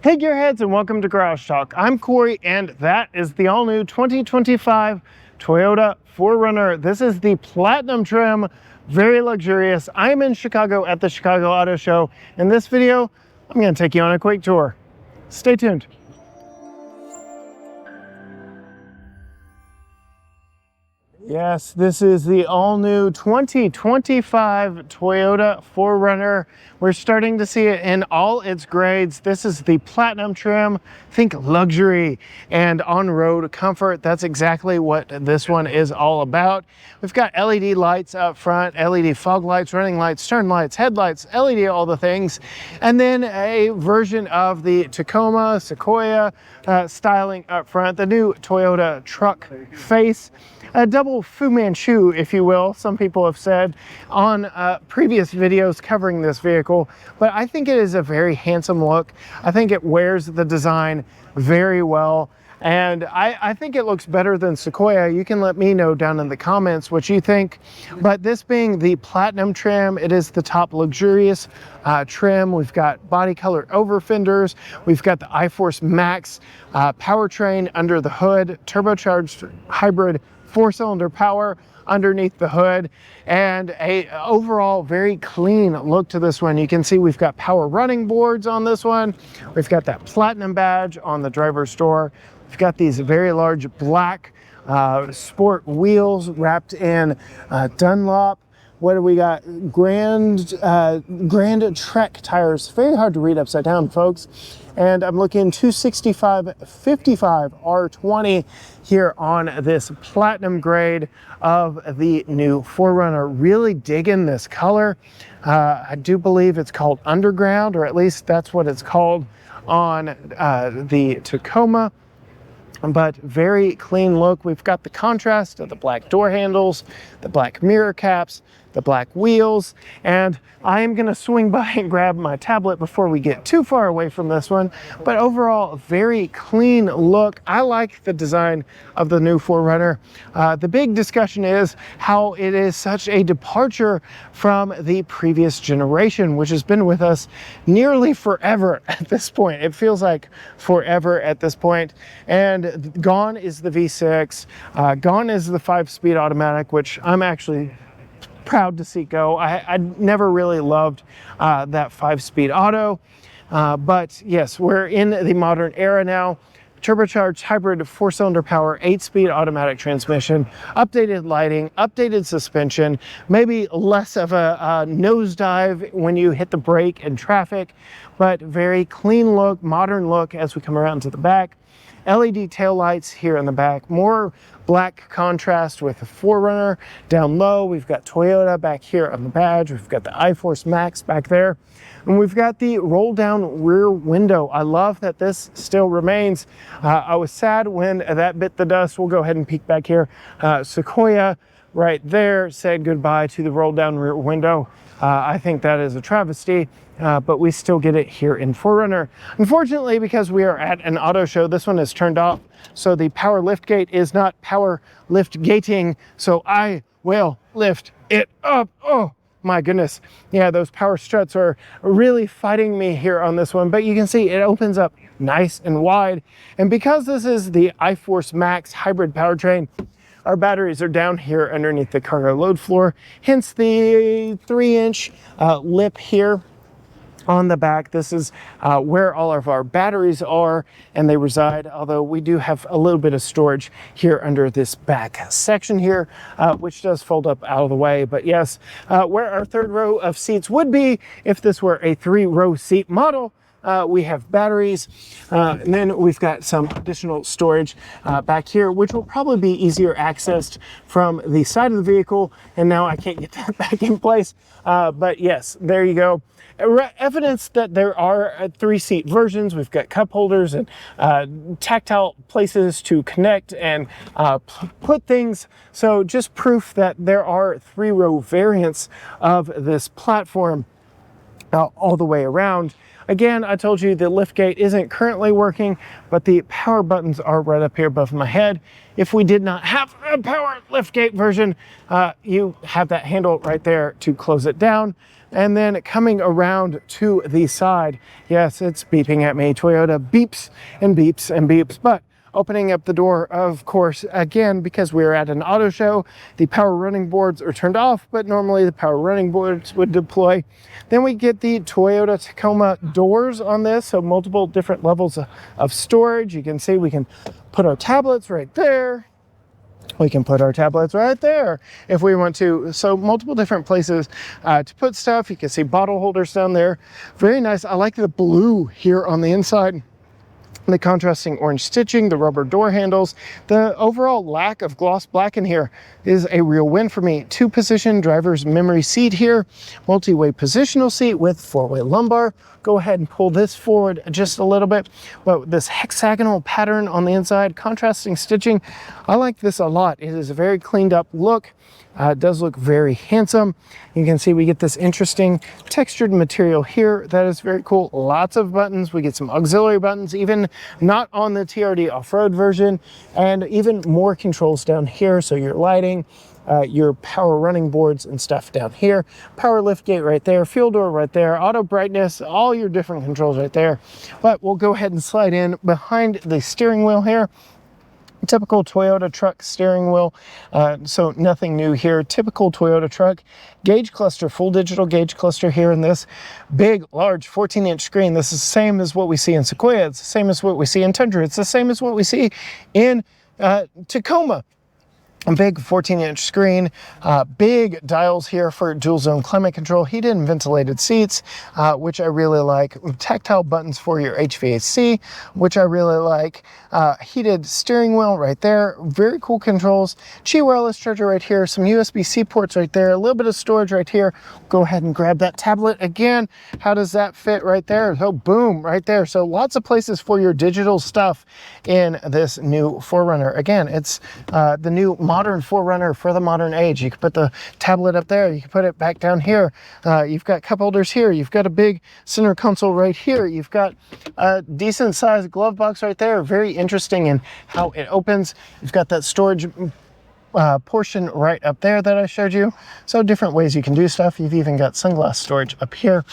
Hey gearheads, and welcome to Garage Talk. I'm Cory, and that is the all-new 2025 Toyota 4Runner. This is the platinum trim, very luxurious. I'm in Chicago at the Chicago Auto Show. In this video, I'm going to take you on a quick tour. Stay tuned. Yes, this is the all-new 2025 Toyota 4Runner. We're starting to see it in all its grades. This is the platinum trim. Think luxury and on-road comfort. That's exactly what this one is all about. We've got LED lights up front, LED fog lights, running lights, turn lights, headlights, LED, all the things. And then a version of the Tacoma, Sequoia styling up front, the new Toyota truck face. A double Fu Manchu, if you will, some people have said on previous videos covering this vehicle, but I think it is a very handsome look. I think it wears the design very well, and I think it looks better than Sequoia. You can let me know down in the comments what you think, but this being the platinum trim, it is the top luxurious trim. We've got body color over fenders. We've got the iForce Max powertrain under the hood, turbocharged hybrid 4-cylinder power underneath the hood, and a overall very clean look to this one. You can see we've got power running boards on this one. We've got that platinum badge on the driver's door. We've got these very large black sport wheels wrapped in Dunlop. What do we got? Grand Trek tires. Very hard to read upside down, folks. And I'm looking 265/55 R20 here on this platinum grade of the new 4Runner. Really digging this color. I do believe it's called Underground, or at least that's what it's called on the Tacoma. But very clean look. We've got the contrast of the black door handles, the black mirror caps, the black wheels, and I am gonna swing by and grab my tablet before we get too far away from this one. But overall, very clean look. I like the design of the new 4Runner. The big discussion is how it is such a departure from the previous generation, which has been with us nearly forever at this point. It feels like forever at this point. And gone is the V6, gone is the 5-speed automatic, which I'm actually proud to see go. I never really loved that 5-speed auto, but yes, we're in the modern era now. Turbocharged hybrid 4-cylinder power, 8-speed automatic transmission, updated lighting, updated suspension, maybe less of a nosedive when you hit the brake in traffic, but very clean look, modern look as we come around to the back. LED taillights here in the back, more black contrast with the 4Runner down low. We've got Toyota back here on the badge. We've got the iForce Max back there. And we've got the roll down rear window. I love that this still remains. I was sad when that bit the dust. We'll go ahead and peek back here. Sequoia right there said goodbye to the roll down rear window. I think that is a travesty. But we still get it here in 4Runner. Unfortunately, because we are at an auto show, this one is turned off, so the power lift gate is not power lift gating, so I will lift it up. Oh my goodness. Yeah, those power struts are really fighting me here on this one, but you can see it opens up nice and wide. And because this is the iForce Max hybrid powertrain, our batteries are down here underneath the cargo load floor, hence the 3-inch lip here on the back. This is where all of our batteries are and they reside, although we do have a little bit of storage here under this back section here, which does fold up out of the way. But yes, where our third row of seats would be if this were a 3-row seat model, we have batteries, and then we've got some additional storage back here, which will probably be easier accessed from the side of the vehicle. And now I can't get that back in place, but yes, there you go. Evidence that there are 3-seat versions. We've got cup holders and tactile places to connect and put things. So just proof that there are 3-row variants of this platform all the way around. Again, I told you the lift gate isn't currently working, but the power buttons are right up here above my head. If we did not have a power lift gate version, you have that handle right there to close it down. And then coming around to the side, yes, it's beeping at me. Toyota beeps and beeps and beeps, but opening up the door, of course, again, because we're at an auto show, the power running boards are turned off, but normally the power running boards would deploy. Then we get the Toyota Tacoma doors on this, so multiple different levels of storage. You can see we can put our tablets right there. We can put our tablets right there if we want to. So multiple different places to put stuff. You can see bottle holders down there. Very nice. I like the blue here on the inside. The contrasting orange stitching, the rubber door handles, the overall lack of gloss black in here is a real win for me. 2-position driver's memory seat here, multi-way positional seat with 4-way lumbar. Go ahead and pull this forward just a little bit. But this hexagonal pattern on the inside, contrasting stitching, I like this a lot. It is a very cleaned up look. It does look very handsome. You can see we get this interesting textured material here. That is very cool. Lots of buttons. We get some auxiliary buttons, even not on the TRD off-road version, and even more controls down here. So your lighting, your power running boards and stuff down here. Power lift gate right there, fuel door right there, auto brightness, all your different controls right there. But we'll go ahead and slide in behind the steering wheel here. Typical Toyota truck steering wheel, so nothing new here. Typical Toyota truck. Gauge cluster, full digital gauge cluster here in this big, large 14-inch screen. This is the same as what we see in Sequoia. It's the same as what we see in Tundra. It's the same as what we see in Tacoma. A big 14-inch screen, big dials here for dual zone climate control, heated and ventilated seats, which I really like. Tactile buttons for your HVAC, which I really like. Heated steering wheel right there. Very cool controls. Qi wireless charger right here. Some USB-C ports right there. A little bit of storage right here. Go ahead and grab that tablet again. How does that fit right there? So boom, right there. So lots of places for your digital stuff in this new 4Runner. Again, it's the new modern 4Runner for the modern age. You can put the tablet up there, you can put it back down here. You've got cup holders here, you've got a big center console right here, you've got a decent sized glove box right there. Very interesting in how it opens. You've got that storage portion right up there that I showed you. So different ways you can do stuff. You've even got sunglass storage up here.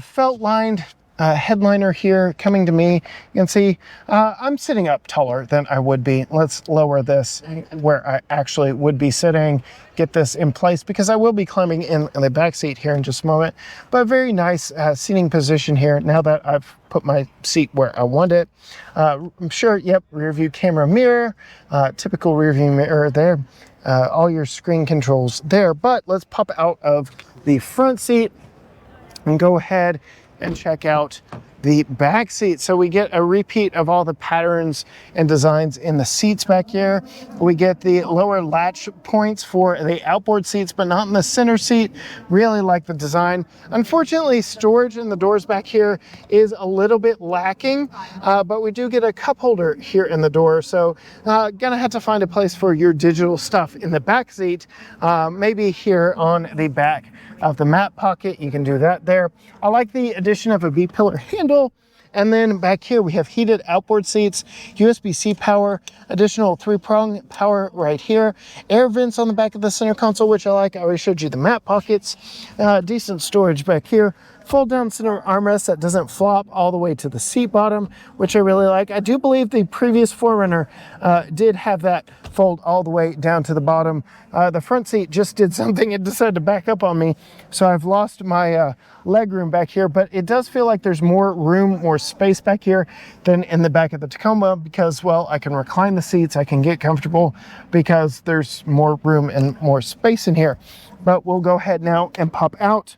Felt lined headliner here coming to me. You can see I'm sitting up taller than I would be. Let's lower this where I actually would be sitting, get this in place, because I will be climbing in the back seat here in just a moment. But very nice seating position here now that I've put my seat where I want it. I'm sure, yep, rear view camera mirror, typical rear view mirror there. All your screen controls there. But let's pop out of the front seat and go ahead and check out the back seat. So we get a repeat of all the patterns and designs in the seats back here. We get the lower latch points for the outboard seats, but not in the center seat. Really like the design. Unfortunately, storage in the doors back here is a little bit lacking, but we do get a cup holder here in the door. So gonna have to find a place for your digital stuff in the back seat, maybe here on the back of the map pocket. You can do that there. I like the addition of a B-pillar handle. And then back here we have heated outboard seats, USB-C power, additional 3-prong power right here, air vents on the back of the center console, which I like. I already showed you the map pockets, decent storage back here. Fold down center armrest that doesn't flop all the way to the seat bottom, which I really like. I do believe the previous 4Runner did have that fold all the way down to the bottom. The front seat just did something. It decided to back up on me, so I've lost my leg room back here, but it does feel like there's more room, more space back here than in the back of the Tacoma because, well, I can recline the seats, I can get comfortable because there's more room and more space in here. But we'll go ahead now and pop out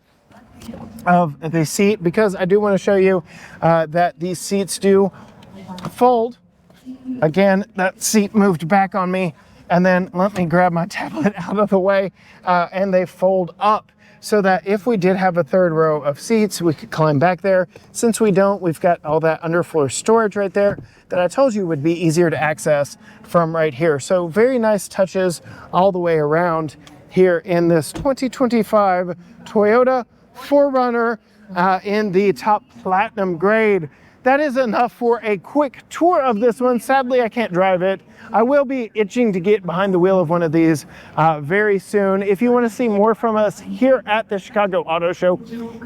of the seat because I do want to show you that these seats do fold. Again, that seat moved back on me, and then let me grab my tablet out of the way, and they fold up so that if we did have a third row of seats, we could climb back there. Since we don't, we've got all that underfloor storage right there that I told you would be easier to access from right here. So very nice touches all the way around here in this 2025 Toyota 4Runner in the top platinum grade. that is enough for a quick tour of this one. Sadly, I can't drive it. I will be itching to get behind the wheel of one of these very soon. If you want to see more from us here at the Chicago Auto Show,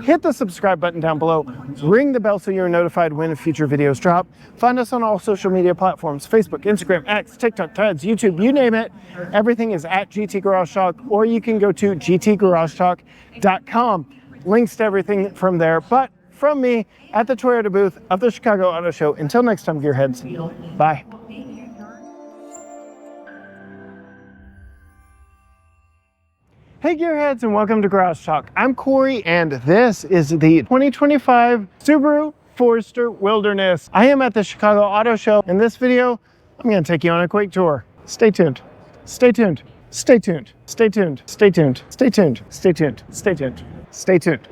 hit the subscribe button down below. Ring the bell so you're notified when future videos drop. Find us on all social media platforms: Facebook, Instagram, X, TikTok, Threads, YouTube, you name it. Everything is at GT Garage Talk, or you can go to gtgaragetalk.com. Links to everything from there. But from me at the Toyota booth of the Chicago Auto Show, until next time, gearheads, bye. Hey gearheads, and welcome to Garage Talk. I'm Cory, and this is the 2025 Subaru Forester Wilderness. I am at the Chicago Auto Show. In this video, I'm going to take you on a quick tour. Stay tuned. Stay tuned. Stay tuned. Stay tuned. Stay tuned. Stay tuned. Stay tuned. Stay tuned. Stay tuned.